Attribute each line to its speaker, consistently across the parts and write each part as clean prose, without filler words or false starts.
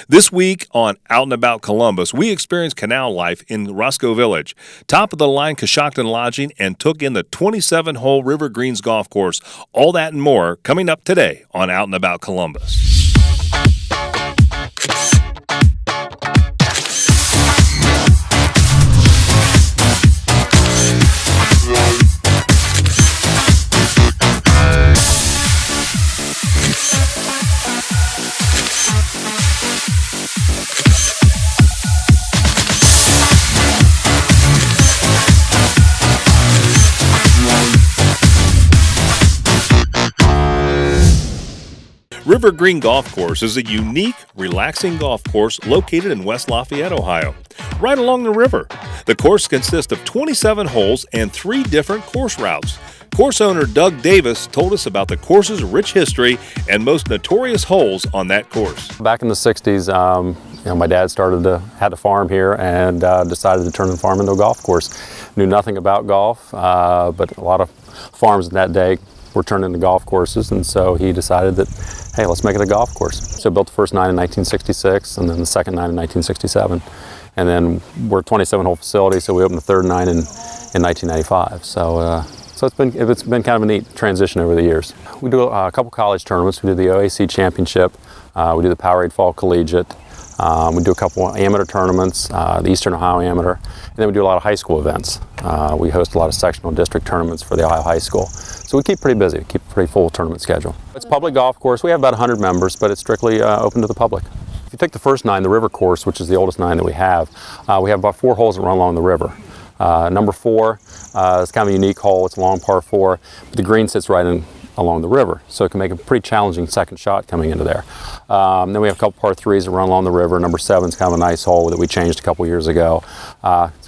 Speaker 1: This week on Out and About Columbus, we experienced canal life in Roscoe Village, top-of-the-line Coshocton lodging, and took in the 27-hole River Greens golf course. All that and more coming up today on Out and About Columbus. River Green Golf Course is a unique, relaxing golf course located in West Lafayette, Ohio, right along the river. The course consists of 27 holes and 3 different course routes. Course owner Doug Davis told us about the course's rich history and most notorious holes on that course.
Speaker 2: Back in the 60s, my dad had a farm here and decided to turn the farm into a golf course. Knew nothing about golf, but a lot of farms in that day were turned into golf courses, and so he decided that, hey, let's make it a golf course. So built the first 9 in 1966, and then the second 9 in 1967. And then we're a 27-hole facility, so we opened the third 9 in 1995. So it's been kind of a neat transition over the years. We do a couple college tournaments. We do the OAC Championship. We do the Powerade Fall Collegiate. We do a couple amateur tournaments, the Eastern Ohio Amateur, and then we do a lot of high school events. We host a lot of sectional district tournaments for the Ohio High School. So we keep pretty busy, keep a pretty full tournament schedule. It's a public golf course. We have about 100 members, but it's strictly open to the public. If you take the first 9, the river course, which is the oldest 9 that we have about 4 holes that run along the river. Number 4 is kind of a unique hole. It's a long par 4, but the green sits right along the river, so it can make a pretty challenging second shot coming into there. Then we have a couple par 3s that run along the river. Number 7 is kind of a nice hole that we changed a couple years ago.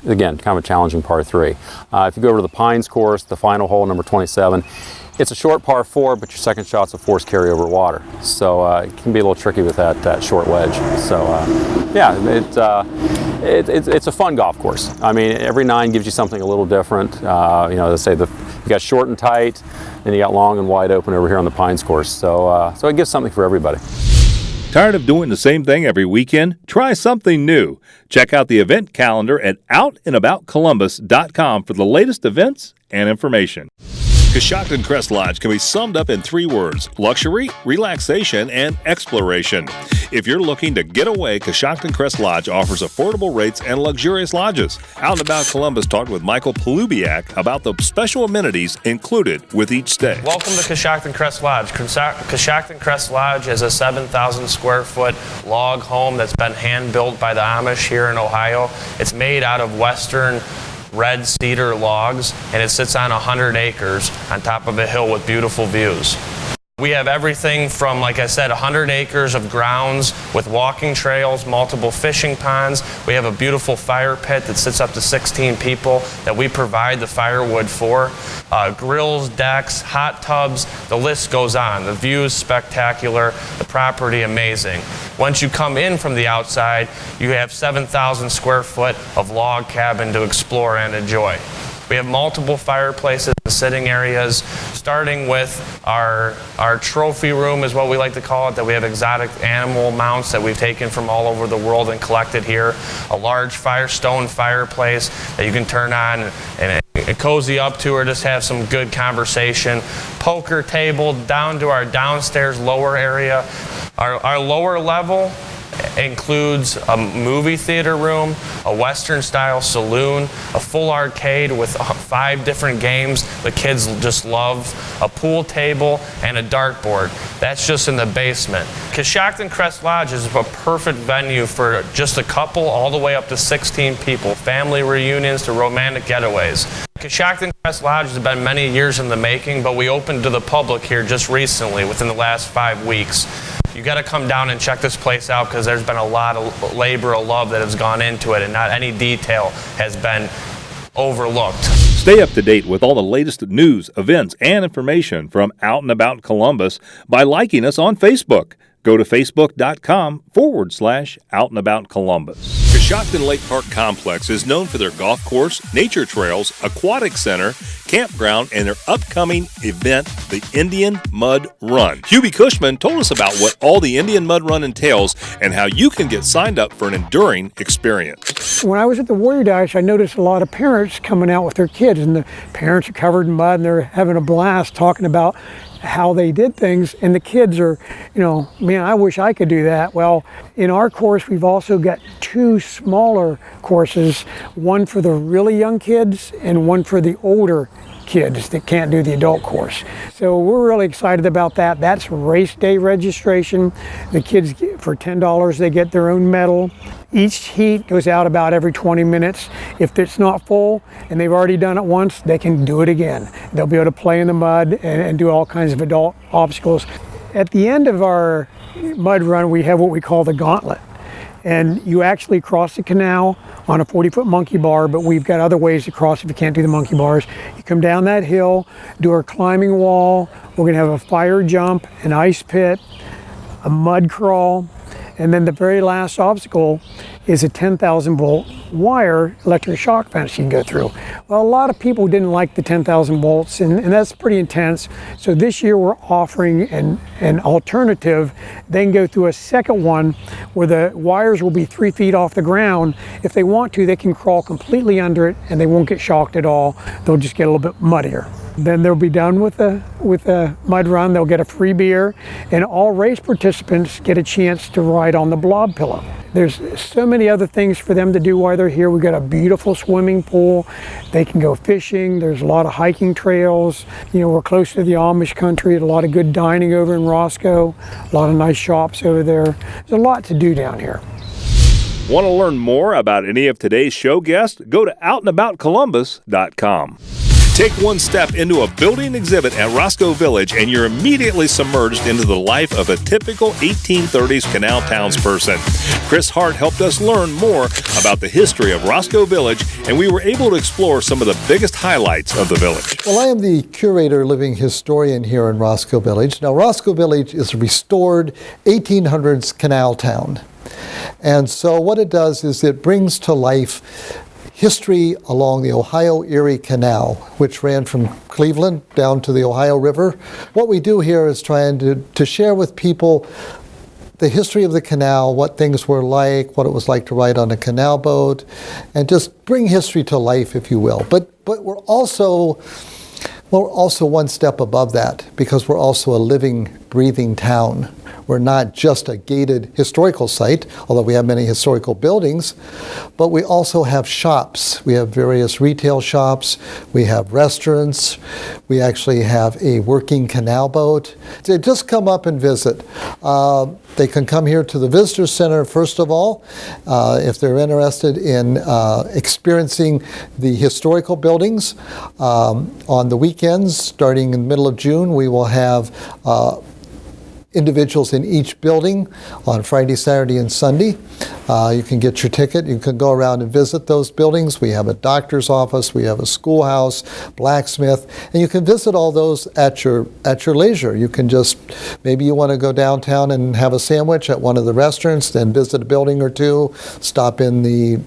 Speaker 2: Again, kind of a challenging par 3. If you go over to the Pines course, the final hole, number 27, it's a short par 4, but your second shot's a forced carry over water. So it can be a little tricky with that short wedge. So yeah, it's a fun golf course. I mean, every 9 gives you something a little different. They say you got short and tight, and you got long and wide open over here on the Pines course. So it gives something for everybody.
Speaker 1: Tired of doing the same thing every weekend? Try something new. Check out the event calendar at outandaboutcolumbus.com for the latest events and information. Coshocton Crest Lodge can be summed up in 3 words: luxury, relaxation, and exploration. If you're looking to get away, Coshocton Crest Lodge offers affordable rates and luxurious lodges. Out and About Columbus talked with Michael Polubiak about the special amenities included with each stay.
Speaker 3: Welcome to Coshocton Crest Lodge. Coshocton Crest Lodge is a 7,000 square foot log home that's been hand built by the Amish here in Ohio. It's made out of western red cedar logs, and it sits on 100 acres on top of a hill with beautiful views. We have everything from, like I said, 100 acres of grounds with walking trails, multiple fishing ponds. We have a beautiful fire pit that sits up to 16 people that we provide the firewood for. Grills, decks, hot tubs, the list goes on. The view's spectacular, the property amazing. Once you come in from the outside, you have 7,000 square foot of log cabin to explore and enjoy. We have multiple fireplaces and sitting areas, starting with our trophy room is what we like to call it, that we have exotic animal mounts that we've taken from all over the world and collected here. A large stone fireplace that you can turn on and cozy up to or just have some good conversation. Poker table down to our downstairs lower area. Our lower level includes a movie theater room, a Western style saloon, a full arcade with 5 different games the kids just love, a pool table, and a dartboard. That's just in the basement. Coshocton Crest Lodge is a perfect venue for just a couple all the way up to 16 people, family reunions to romantic getaways. Coshocton Crest Lodge has been many years in the making, but we opened to the public here just recently, within the last 5 weeks. You got to come down and check this place out because there's been a lot of labor, a love that has gone into it, and not any detail has been overlooked.
Speaker 1: Stay up to date with all the latest news, events, and information from Out and About Columbus by liking us on Facebook. Go to facebook.com/Out and About Columbus. Coshocton Lake Park Complex is known for their golf course, nature trails, aquatic center, campground, and their upcoming event, the Indian Mud Run. Hubie Cushman told us about what all the Indian Mud Run entails and how you can get signed up for an enduring experience.
Speaker 4: When I was at the Warrior Dash, I noticed a lot of parents coming out with their kids, and the parents are covered in mud and they're having a blast talking about how they did things, and the kids are, man, I wish I could do that. Well, in our course, we've also got 2 smaller courses, one for the really young kids and one for the older kids that can't do the adult course. So we're really excited about that. That's race day registration. The kids, for $10, they get their own medal. Each heat goes out about every 20 minutes. If it's not full and they've already done it once, they can do it again. They'll be able to play in the mud and do all kinds of adult obstacles. At the end of our mud run, we have what we call the gauntlet. And you actually cross the canal on a 40-foot monkey bar, but we've got other ways to cross if you can't do the monkey bars. You come down that hill, do our climbing wall. We're gonna have a fire jump, an ice pit, a mud crawl, and then the very last obstacle is a 10,000 volt wire electric shock fence you can go through. Well, a lot of people didn't like the 10,000 volts, and that's pretty intense. So this year we're offering an alternative. They can go through a second one where the wires will be 3 feet off the ground. If they want to, they can crawl completely under it and they won't get shocked at all. They'll just get a little bit muddier. Then they'll be done with the mud run. They'll get a free beer, and all race participants get a chance to ride on the blob pillow. There's so many other things for them to do while they're here. We've got a beautiful swimming pool. They can go fishing. There's a lot of hiking trails. We're close to the Amish country. A lot of good dining over in Roscoe. A lot of nice shops over there. There's a lot to do down here.
Speaker 1: Want to learn more about any of today's show guests? Go to outandaboutcolumbus.com. Take one step into a building exhibit at Roscoe Village and you're immediately submerged into the life of a typical 1830s canal townsperson. Chris Hart helped us learn more about the history of Roscoe Village, and we were able to explore some of the biggest highlights of the village.
Speaker 5: Well, I am the curator living historian here in Roscoe Village. Now, Roscoe Village is a restored 1800s canal town. And so what it does is it brings to life history along the Ohio Erie Canal, which ran from Cleveland down to the Ohio River. What we do here is trying to share with people the history of the canal, what things were like, what it was like to ride on a canal boat, and just bring history to life, if you will. But we're also one step above that, because we're also a living, breathing town. We're not just a gated historical site, although we have many historical buildings, but we also have shops. We have various retail shops. We have restaurants. We actually have a working canal boat. So just come up and visit. They can come here to the Visitor Center, first of all, if they're interested in experiencing the historical buildings. On the weekends, starting in the middle of June, we will have individuals in each building on Friday, Saturday, and Sunday. You can get your ticket. You can go around and visit those buildings. We have a doctor's office. We have a schoolhouse, blacksmith, and you can visit all those at your leisure. You can just, maybe you want to go downtown and have a sandwich at one of the restaurants, then visit a building or two, stop in the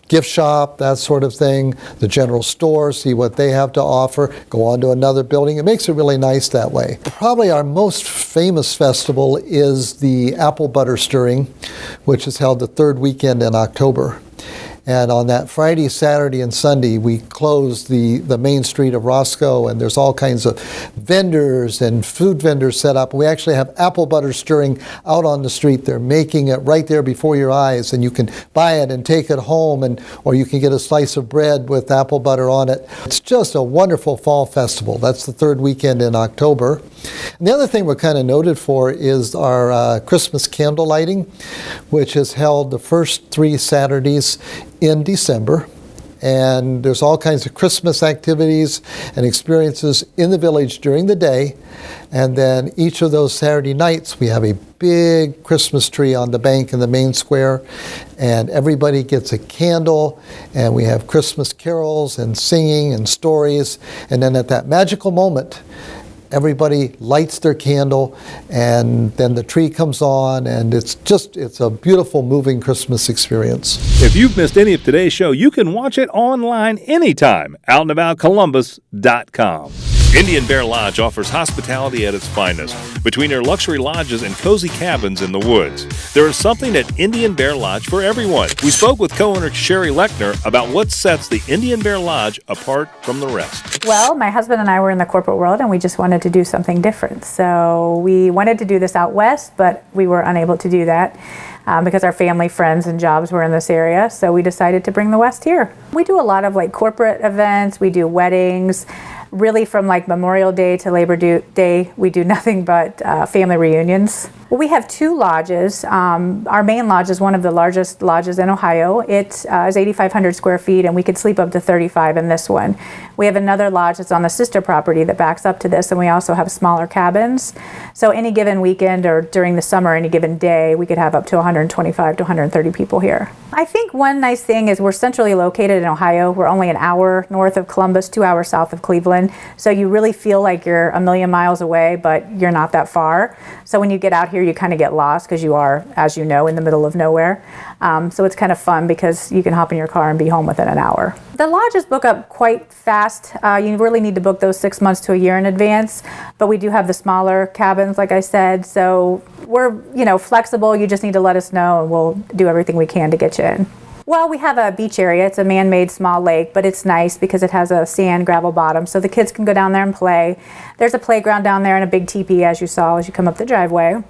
Speaker 5: gift shop, that sort of thing, the general store, see what they have to offer, go on to another building. It makes it really nice that way. Probably our most famous festival is the apple butter stirring, which is held the third weekend in October. And on that Friday, Saturday, and Sunday, we close the main street of Roscoe, and there's all kinds of vendors and food vendors set up. We actually have apple butter stirring out on the street. They're making it right there before your eyes, and you can buy it and take it home, or you can get a slice of bread with apple butter on it. It's just a wonderful fall festival. That's the third weekend in October. And the other thing we're kind of noted for is our Christmas candle lighting, which is held the first 3 Saturdays in December. And there's all kinds of Christmas activities and experiences in the village during the day. And then each of those Saturday nights, we have a big Christmas tree on the bank in the main square, and everybody gets a candle, and we have Christmas carols and singing and stories. And then at that magical moment, everybody lights their candle, and then the tree comes on, and it's a beautiful, moving Christmas experience.
Speaker 1: If you've missed any of today's show, you can watch it online anytime. OutandAboutColumbus.com. Indian Bear Lodge offers hospitality at its finest. Between their luxury lodges and cozy cabins in the woods, there is something at Indian Bear Lodge for everyone. We spoke with co-owner Sherry Lechner about what sets the Indian Bear Lodge apart from the rest.
Speaker 6: Well, my husband and I were in the corporate world, and we just wanted to do something different. So we wanted to do this out west, but we were unable to do that because our family, friends, and jobs were in this area. So we decided to bring the west here. We do a lot of like corporate events. We do weddings. Really, from like Memorial Day to Labor Day, we do nothing but family reunions. Well, we have two lodges. Our main lodge is one of the largest lodges in Ohio. It is 8,500 square feet, and we could sleep up to 35 in this one. We have another lodge that's on the sister property that backs up to this, and we also have smaller cabins. So any given weekend or during the summer, any given day, we could have up to 125 to 130 people here. I think one nice thing is we're centrally located in Ohio. We're only an hour north of Columbus, 2 hours south of Cleveland. So you really feel like you're a million miles away, but you're not that far. So when you get out here, you kind of get lost because you are, as you know, in the middle of nowhere. So it's kind of fun because you can hop in your car and be home within an hour. The lodges book up quite fast. You really need to book those 6 months to a year in advance, but we do have the smaller cabins, like I said. So we're, flexible. You just need to let us know, and we'll do everything we can to get you in. Well, we have a beach area. It's a man-made small lake, but it's nice because it has a sand gravel bottom, so the kids can go down there and play. There's a playground down there and a big teepee, as you saw as you come up the driveway.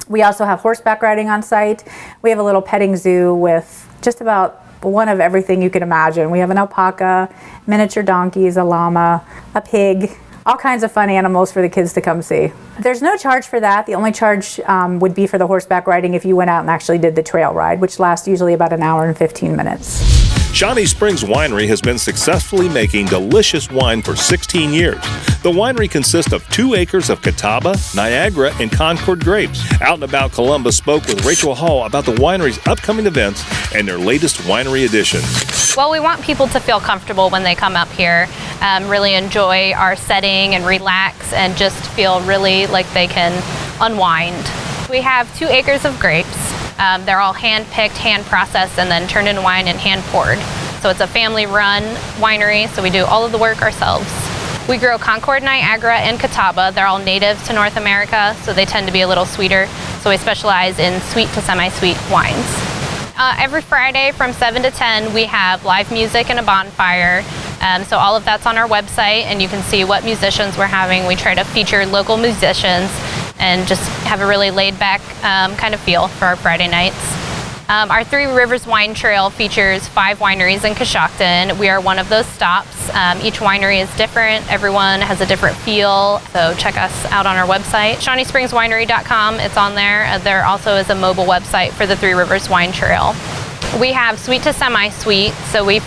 Speaker 6: We also have horseback riding on site. We have a little petting zoo with just about one of everything you can imagine. We have an alpaca, miniature donkeys, a llama, a pig, all kinds of fun animals for the kids to come see. There's no charge for that. The only charge would be for the horseback riding if you went out and actually did the trail ride, which lasts usually about an hour and 15 minutes.
Speaker 1: Shawnee Springs Winery has been successfully making delicious wine for 16 years. The winery consists of 2 acres of Catawba, Niagara, and Concord grapes. Out and About Columbus spoke with Rachel Hall about the winery's upcoming events and their latest winery additions.
Speaker 7: Well, we want people to feel comfortable when they come up here, really enjoy our setting and relax and just feel really like they can unwind. We have 2 acres of grapes. They're all hand-picked, hand-processed, and then turned into wine and hand-poured. So it's a family-run winery, so we do all of the work ourselves. We grow Concord, Niagara, and Catawba. They're all native to North America, so they tend to be a little sweeter. So we specialize in sweet to semi-sweet wines. Every Friday from 7 to 10, we have live music and a bonfire. So all of that's on our website, and you can see what musicians we're having. We try to feature local musicians and just have a really laid-back kind of feel for our Friday nights. Our Three Rivers Wine Trail features 5 wineries in Coshocton. We are one of those stops. Each winery is different. Everyone has a different feel. So check us out on our website, ShawneeSpringsWinery.com. It's on there. There also is a mobile website for the Three Rivers Wine Trail. We have sweet to semi-sweet, so we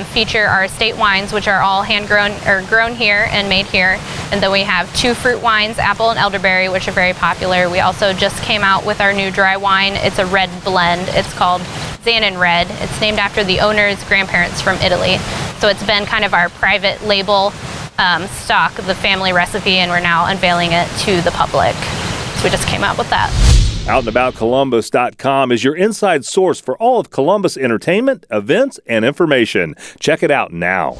Speaker 7: feature our estate wines, which are all hand-grown or grown here and made here. And then we have 2 fruit wines, apple and elderberry, which are very popular. We also just came out with our new dry wine. It's a red blend. It's called Xanin Red. It's named after the owner's grandparents from Italy. So it's been kind of our private label stock, the family recipe, and we're now unveiling it to the public. So we just came out with that. OutandAboutColumbus.com is your inside source for all of Columbus entertainment, events, and information. Check it out now.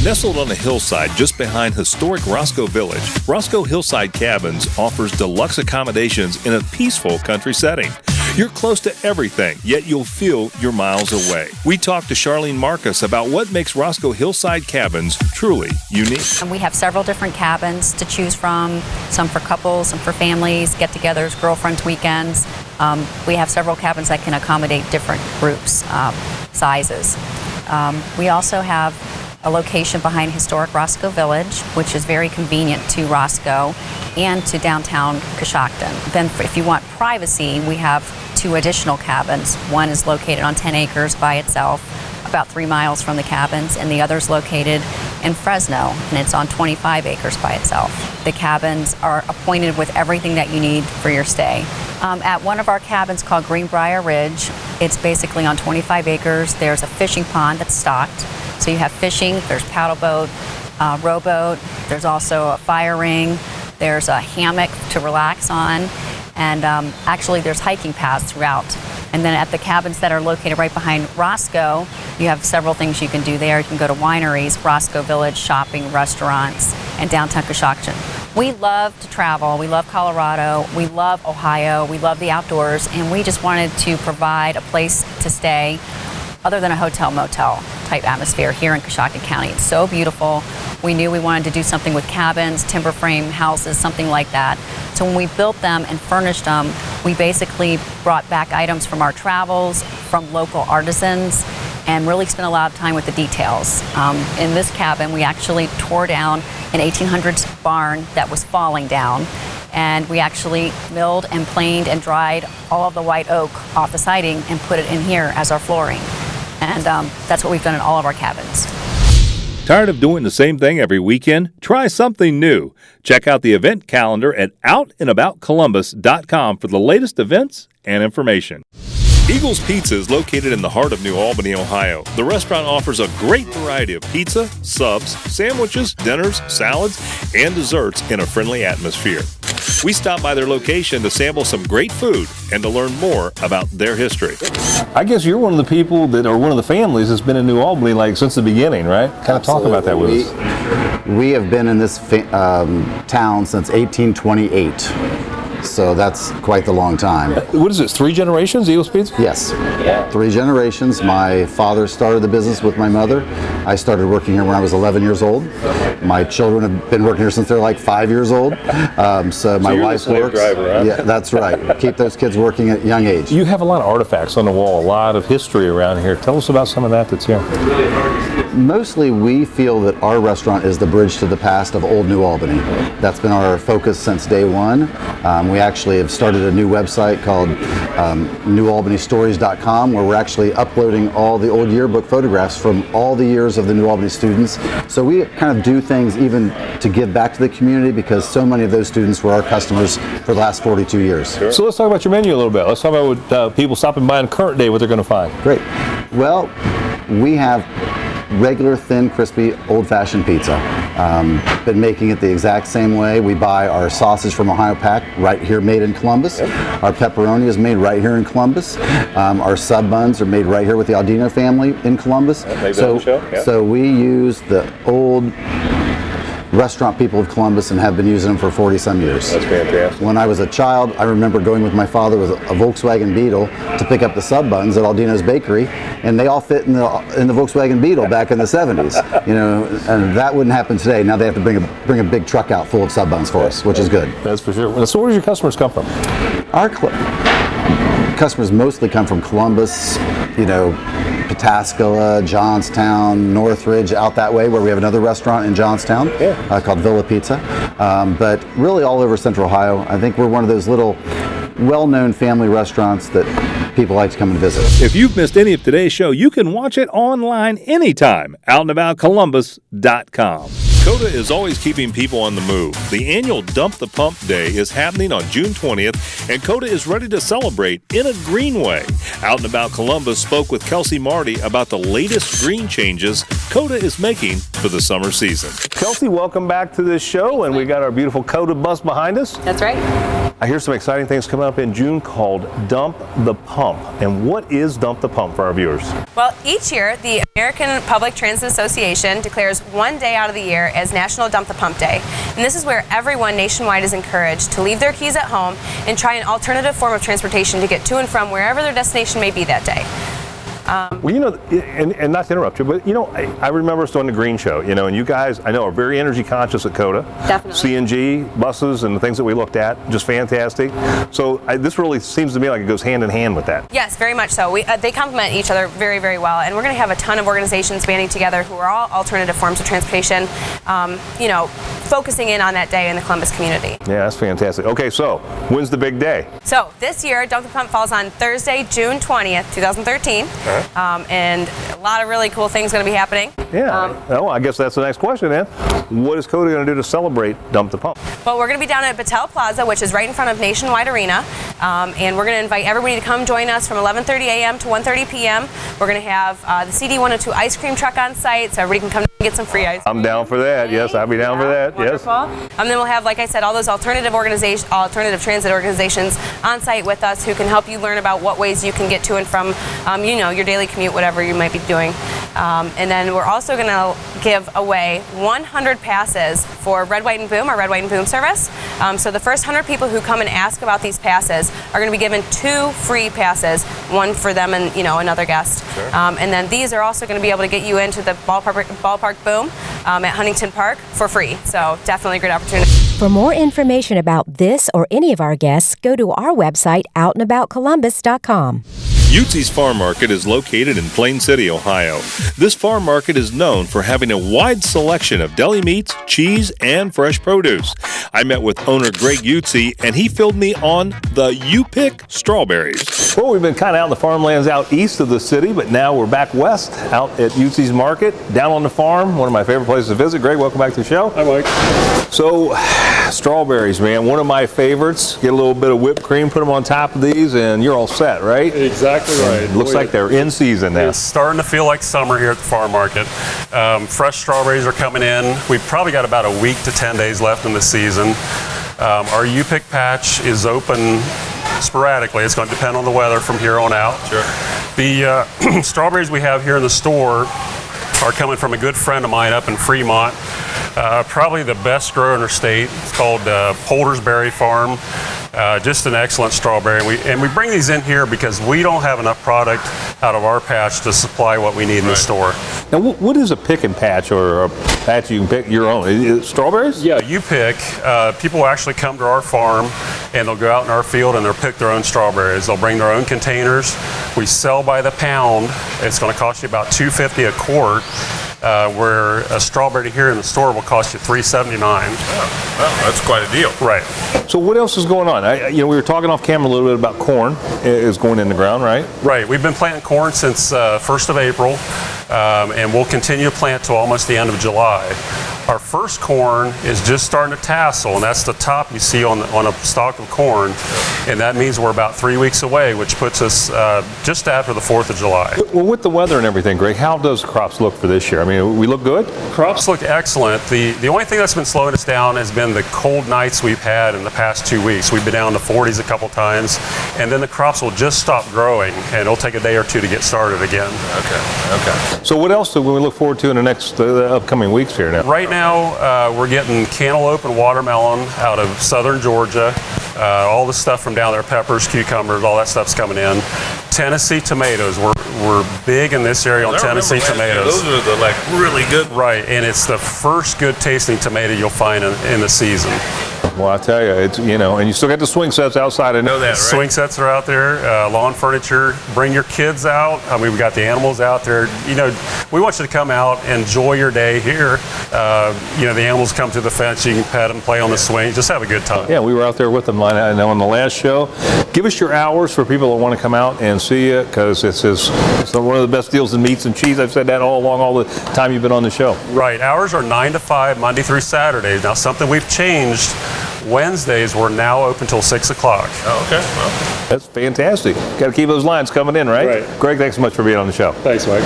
Speaker 7: Nestled on a hillside just behind historic Roscoe Village, Roscoe Hillside Cabins offers deluxe accommodations in a peaceful country setting. You're close to everything, yet you'll feel you're miles away. We talked to Charlene Marcus about what makes Roscoe Hillside Cabins truly unique.
Speaker 8: We have several different cabins to choose from, some for couples, some for families, get-togethers, girlfriends, weekends. We have several cabins that can accommodate different groups, sizes. We also have a location behind historic Roscoe Village, which is very convenient to Roscoe and to downtown Coshocton. Then if you want privacy, we have 2 additional cabins. One is located on 10 acres by itself, about 3 miles from the cabins, and the other is located in Fresno, and it's on 25 acres by itself. The cabins are appointed with everything that you need for your stay. At one of our cabins called Greenbrier Ridge, it's basically on 25 acres. There's a fishing pond that's stocked. So you have fishing, there's paddle boat, rowboat, there's also a fire ring, There's a hammock to relax on, and actually there's hiking paths throughout. And then at the cabins that are located right behind Roscoe, you have several things you can do there. You can go to wineries, Roscoe Village, shopping, restaurants, and downtown Coshocton. We love to travel. We love Colorado. We love Ohio. We love the outdoors, and we just wanted to provide a place to stay other than a hotel motel type atmosphere here in Coshocton County. It's so beautiful. We knew we wanted to do something with cabins, timber frame houses, something like that. So when we built them and furnished them, we basically brought back items from our travels, from local artisans, and really spent a lot of time with the details. In this cabin, we actually tore down an 1800s barn that was falling down, and we actually milled and planed and dried all of the white oak off the siding and put it in here as our flooring. And that's what we've done in all of our cabins.
Speaker 1: Tired of doing the same thing every weekend? Try something new. Check out the event calendar at outandaboutcolumbus.com for the latest events and information. Eagle's Pizza is located in the heart of New Albany, Ohio. The restaurant offers a great variety of pizza, subs, sandwiches, dinners, salads, and desserts in a friendly atmosphere. We stopped by their location to sample some great food and to learn more about their history.
Speaker 9: I guess you're one of the people that, or one of the families that's been in New Albany like since the beginning, right? Kind of talk about that with us.
Speaker 10: We have been in this town since 1828. So that's quite the long time.
Speaker 9: What is this, 3 generations, Eagle's Pizza?
Speaker 10: Yes, 3 generations. My father started the business with my mother. I started working here when I was 11 years old. My children have been working here since they're like 5 years old. So my wife works.
Speaker 9: Driver, huh?
Speaker 10: Yeah, that's right. Keep those kids working at a young age.
Speaker 9: You have a lot of artifacts on the wall, a lot of history around here. Tell us about some of that that's here.
Speaker 10: Mostly we feel that our restaurant is the bridge to the past of old New Albany. That's been our focus since day one. We actually have started a new website called newalbanystories.com, where we're actually uploading all the old yearbook photographs from all the years of the New Albany students. So we kind of do things even to give back to the community, because so many of those students were our customers for the last 42 years.
Speaker 9: Sure. So let's talk about your menu a little bit. Let's talk about what people stopping by on current day, what they're going to find.
Speaker 10: Great. Well, we have regular, thin, crispy, old-fashioned pizza. Been making it the exact same way. We buy our sausage from Ohio Pack right here, made in Columbus. Yep. Our pepperoni is made right here in Columbus. Our sub buns are made right here with the Aldino family in Columbus. So we use the old restaurant people of Columbus and have been using them for 40-some years.
Speaker 9: That's fantastic.
Speaker 10: When I was a child, I remember going with my father with a Volkswagen Beetle to pick up the sub buns at Aldino's Bakery, and they all fit in the Volkswagen Beetle back in the 70s. You know, and that wouldn't happen today. Now they have to bring a big truck out full of sub buns for us, which is good.
Speaker 9: That's for sure. So where do your customers come from?
Speaker 10: Our customers mostly come from Columbus, you know, Pataskala, Johnstown, Northridge, out that way, where we have another restaurant in Johnstown called Villa Pizza. But really all over Central Ohio. I think we're one of those little well-known family restaurants that people like to come and visit.
Speaker 1: If you've missed any of today's show, you can watch it online anytime. Outandaboutcolumbus.com. KOTA is always keeping people on the move. The annual Dump the Pump Day is happening on June 20th, and KOTA is ready to celebrate in a green way. Out and About Columbus spoke with Kelsey Marty about the latest green changes KOTA is making for the summer season.
Speaker 9: Kelsey, welcome back to this show, and we got our beautiful KOTA bus behind us.
Speaker 11: That's right.
Speaker 9: I hear some exciting things coming up in June called Dump the Pump. And what is Dump the Pump for our viewers?
Speaker 11: Well, each year, the American Public Transit Association declares one day out of the year as National Dump the Pump Day. And this is where everyone nationwide is encouraged to leave their keys at home and try an alternative form of transportation to get to and from wherever their destination may be that day.
Speaker 9: Well, you know, and not to interrupt you, but you know, I remember us doing the Green Show, you know, and you guys, I know, are very energy conscious at KOTA.
Speaker 11: Definitely.
Speaker 9: CNG, buses, and the things that we looked at, just fantastic. So this really seems to me like it goes hand in hand with that.
Speaker 11: Yes, very much so. They complement each other very, very well, and we're going to have a ton of organizations banding together who are all alternative forms of transportation, you know, focusing in on that day in the Columbus community.
Speaker 9: Yeah, that's fantastic. Okay, so when's the big day?
Speaker 11: So this year, Dump the Pump falls on Thursday, June 20th, 2013. And a lot of really cool things going to be happening.
Speaker 9: Yeah. Well, I guess that's the next question then. What is KOTA going to do to celebrate Dump the Pump?
Speaker 11: But we're going to be down at Battelle Plaza, which is right in front of Nationwide Arena, and we're going to invite everybody to come join us from 11:30 a.m. to 1:30 p.m. We're going to have the CD102 ice cream truck on site, so everybody can come and get some free ice cream.
Speaker 9: I'm down for that. Yes, I'll be down for that.
Speaker 11: Wonderful.
Speaker 9: Yes.
Speaker 11: And then we'll have, like I said, all those alternative transit organizations on site with us who can help you learn about what ways you can get to and from, your daily commute, whatever you might be doing. And then we're also going to give away 100 passes for Red, White, and Boom, our Red, White, and Boom service. So the first 100 people who come and ask about these passes are going to be given 2 free passes, one for them and another guest.
Speaker 9: Sure.
Speaker 11: And then these are also going to be able to get you into the ballpark Boom at Huntington Park for free. So definitely a great opportunity.
Speaker 12: For more information about this or any of our guests, go to our website, outandaboutcolumbus.com.
Speaker 1: Utzi's Farm Market is located in Plain City, Ohio. This farm market is known for having a wide selection of deli meats, cheese, and fresh produce. I met with owner Greg Utzi, and he filled me on the You Pick strawberries.
Speaker 9: Well, we've been kind of out in the farmlands out east of the city, but now we're back west out at Utzi's Market, down on the farm, one of my favorite places to visit. Greg, welcome back to the show.
Speaker 13: Hi, Mike.
Speaker 9: So, strawberries, man, one of my favorites. Get a little bit of whipped cream, put them on top of these, and you're all set, right?
Speaker 13: Exactly right.
Speaker 9: Looks like they're in season now.
Speaker 13: It's starting to feel like summer here at the farm market. Fresh strawberries are coming in. We've probably got about a week to 10 days left in the season. Our U-Pick patch is open sporadically. It's going to depend on the weather from here on out.
Speaker 9: Sure.
Speaker 13: The strawberries we have here in the store are coming from a good friend of mine up in Fremont. Probably the best grower in our state. It's called Poldersberry Farm. Just an excellent strawberry. We bring these in here because we don't have enough product out of our patch to supply what we need in the store.
Speaker 9: Now, what is a pick and patch, or a patch you can pick your own? Is it strawberries?
Speaker 13: Yeah, you pick. People will actually come to our farm and they'll go out in our field and they'll pick their own strawberries. They'll bring their own containers. We sell by the pound. It's going to cost you about $2.50 a quart. Where a strawberry here in the store will cost you $3.79.
Speaker 1: Well, that's quite a deal.
Speaker 13: Right.
Speaker 9: So what else is going on? We were talking off camera a little bit about corn is going in the ground, right?
Speaker 13: Right. We've been planting corn since 1st of April, and we'll continue to plant till almost the end of July. Our first corn is just starting to tassel, and that's the top you see on a stalk of corn, and that means we're about 3 weeks away, which puts us just after the 4th of July.
Speaker 9: Well, with the weather and everything, Greg, how does crops look for this year? I mean, we look good?
Speaker 13: Crops look excellent. The only thing that's been slowing us down has been the cold nights we've had in the past 2 weeks. We've been down to 40s a couple times, and then the crops will just stop growing, and it'll take a day or two to get started again.
Speaker 9: Okay. So what else do we look forward to in the next upcoming weeks here now?
Speaker 13: Right now, we're getting cantaloupe and watermelon out of southern Georgia. All the stuff from down there, peppers, cucumbers, all that stuff's coming in. Tennessee tomatoes. We're big in this area on Tennessee tomatoes.
Speaker 1: Those are the really good.
Speaker 13: Right, and it's the first good tasting tomato you'll find in the season.
Speaker 9: Well, I tell you, it's and you still got the swing sets outside. I know that, right?
Speaker 13: Swing sets are out there, lawn furniture. Bring your kids out. I mean, we've got the animals out there. We want you to come out, enjoy your day here. The animals come to the fence. You can pet them, play on the swing. Just have a good time.
Speaker 9: Yeah, we were out there with them. I know on the last show. Give us your hours for people that want to come out and see you, because it's one of the best deals in meats and cheese. I've said that all along, all the time you've been on the show.
Speaker 13: Right. Hours are 9 to 5, Monday through Saturday. Now, something we've changed. Wednesdays, we're now open till 6 o'clock.
Speaker 1: Oh, okay. Well,
Speaker 9: that's fantastic. Got to keep those lines coming in, right?
Speaker 13: Right.
Speaker 9: Greg, thanks so much for being on the show.
Speaker 13: Thanks, Mike.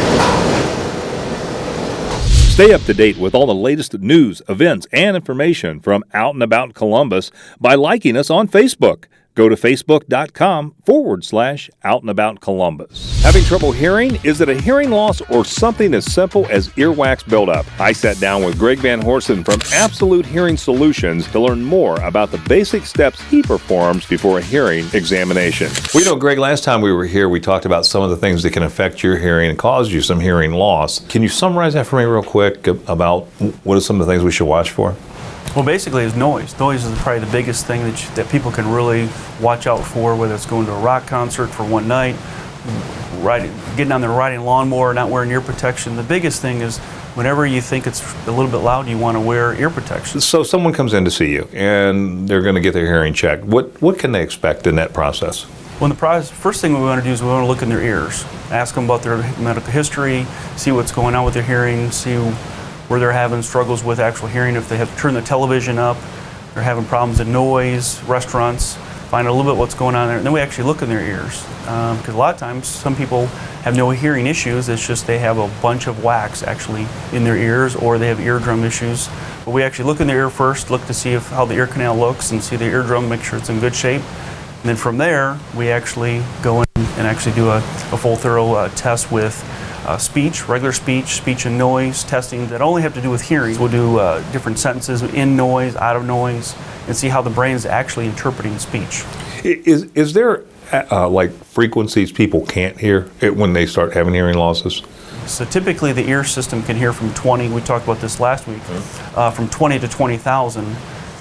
Speaker 1: stay up to date with all the latest news, events, and information from Out and About Columbus by liking us on Facebook. Go to facebook.com/Out and About Columbus. Having trouble hearing? Is it a hearing loss or something as simple as earwax buildup? I sat down with Greg Van Horsen from Absolute Hearing Solutions to learn more about the basic steps he performs before a hearing examination.
Speaker 14: Well, you know, Greg, last time we were here, we talked about some of the things that can affect your hearing and cause you some hearing loss. Can you summarize that for me real quick about what are some of the things we should watch for?
Speaker 15: Well, basically, it's noise. Noise is probably the biggest thing that people can really watch out for, whether it's going to a rock concert for one night, getting on there riding a lawnmower, not wearing ear protection. The biggest thing is whenever you think it's a little bit loud, you want to wear ear protection.
Speaker 14: So someone comes in to see you, and they're going to get their hearing checked. What can they expect in that process?
Speaker 15: Well, first thing we want to do is we want to look in their ears, ask them about their medical history, see what's going on with their hearing, see where they're having struggles with actual hearing, if they have to turn the television up, they're having problems with noise, restaurants, find out a little bit what's going on there, and then we actually look in their ears. Because a lot of times, some people have no hearing issues, it's just they have a bunch of wax actually in their ears, or they have eardrum issues. But we actually look in their ear first, look to see how the ear canal looks, and see the eardrum, make sure it's in good shape. And then from there, we actually go in and actually do a full thorough test with speech, regular speech and noise testing that only have to do with hearing. We'll do different sentences in noise, out of noise, and see how the brain is actually interpreting speech.
Speaker 14: Is there like frequencies people can't hear when they start having hearing losses?
Speaker 15: So typically the ear system can hear from 20, we talked about this last week, from 20 to 20,000,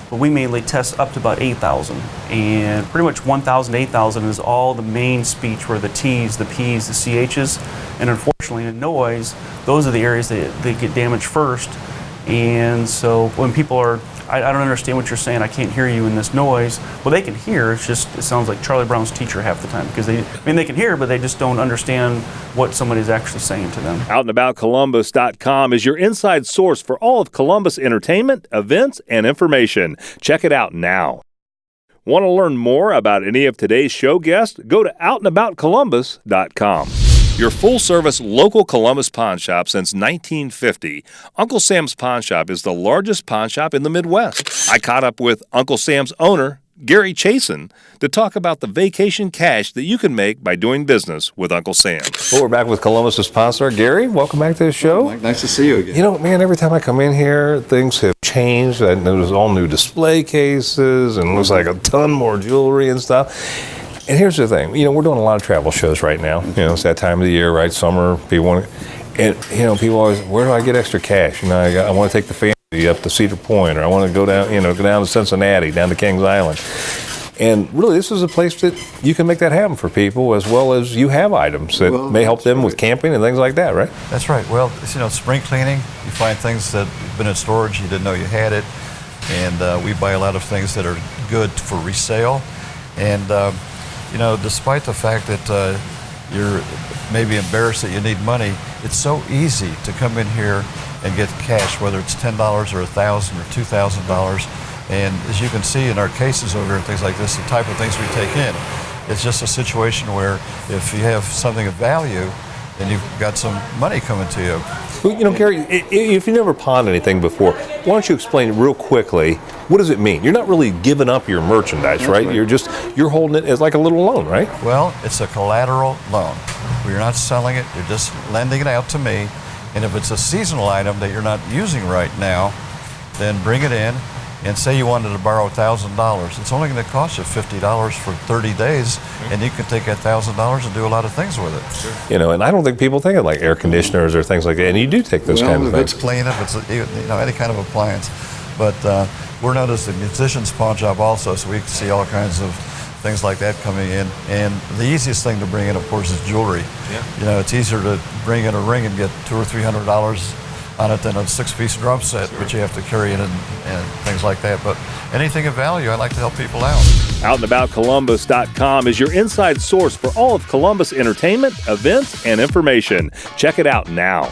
Speaker 15: but we mainly test up to about 8,000. And pretty much 1,000 to 8,000 is all the main speech, where the T's, the P's, the CH's, and unfortunately in noise, those are the areas that get damaged first. And so when people are, I don't understand what you're saying, I can't hear you in this noise. Well, they can hear, it sounds like Charlie Brown's teacher half the time, because they can hear, but they just don't understand what somebody's actually saying to them.
Speaker 1: OutandAboutColumbus.com is your inside source for all of Columbus entertainment, events, and information. Check it out now. Want to learn more about any of today's show guests? Go to OutandAboutColumbus.com. Your full-service local Columbus pawn shop since 1950. Uncle Sam's Pawn Shop is the largest pawn shop in the Midwest. I caught up with Uncle Sam's owner, Gary Chasen, to talk about the vacation cash that you can make by doing business with Uncle Sam.
Speaker 14: Well, we're back with Columbus's pawn store. Gary, welcome back to the show.
Speaker 16: Mike, nice to see you again.
Speaker 14: You know, man, every time I come in here, things have changed. I noticed all new display cases and looks like a ton more jewelry and stuff. And here's the thing, we're doing a lot of travel shows right now. It's that time of the year, right? Summer, people want to, and people always, where do I get extra cash? I want to take the family up to Cedar Point, or I want to go down, go down to Cincinnati, down to Kings Island. And really, this is a place that you can make that happen for people, as well as you have items that may help them with camping and things like that, right?
Speaker 16: That's right. Well, spring cleaning, you find things that have been in storage, you didn't know you had it. And we buy a lot of things that are good for resale. And, despite the fact that you're maybe embarrassed that you need money, it's so easy to come in here and get cash, whether it's $10 or $1,000 or $2,000. And as you can see in our cases over here and things like this, the type of things we take in, it's just a situation where if you have something of value, then you've got some money coming to you.
Speaker 14: Well, Gary, if you never pawned anything before, why don't you explain real quickly, what does it mean? You're not really giving up your merchandise, right? You're holding it as like a little loan, right?
Speaker 16: Well, it's a collateral loan. You're not selling it, you're just lending it out to me. And if it's a seasonal item that you're not using right now, then bring it in. And say you wanted to borrow $1,000, it's only going to cost you $50 for 30 days, and you can take that $1,000 and do a lot of things with it.
Speaker 14: Sure. And I don't think people think of like air conditioners or things like that, and you do take those kind of things.
Speaker 16: If it's clean, if it's any kind of appliance. But we're known as the musician's pawn shop also, so we can see all kinds of things like that coming in. And the easiest thing to bring in, of course, is jewelry. Yeah. It's easier to bring in a ring and get $200 or $300 on it than a 6-piece drum set, which you have to carry in and things like that. But anything of value, I like to help people out.
Speaker 1: OutandAboutColumbus.com is your inside source for all of Columbus entertainment, events, and information. Check it out now.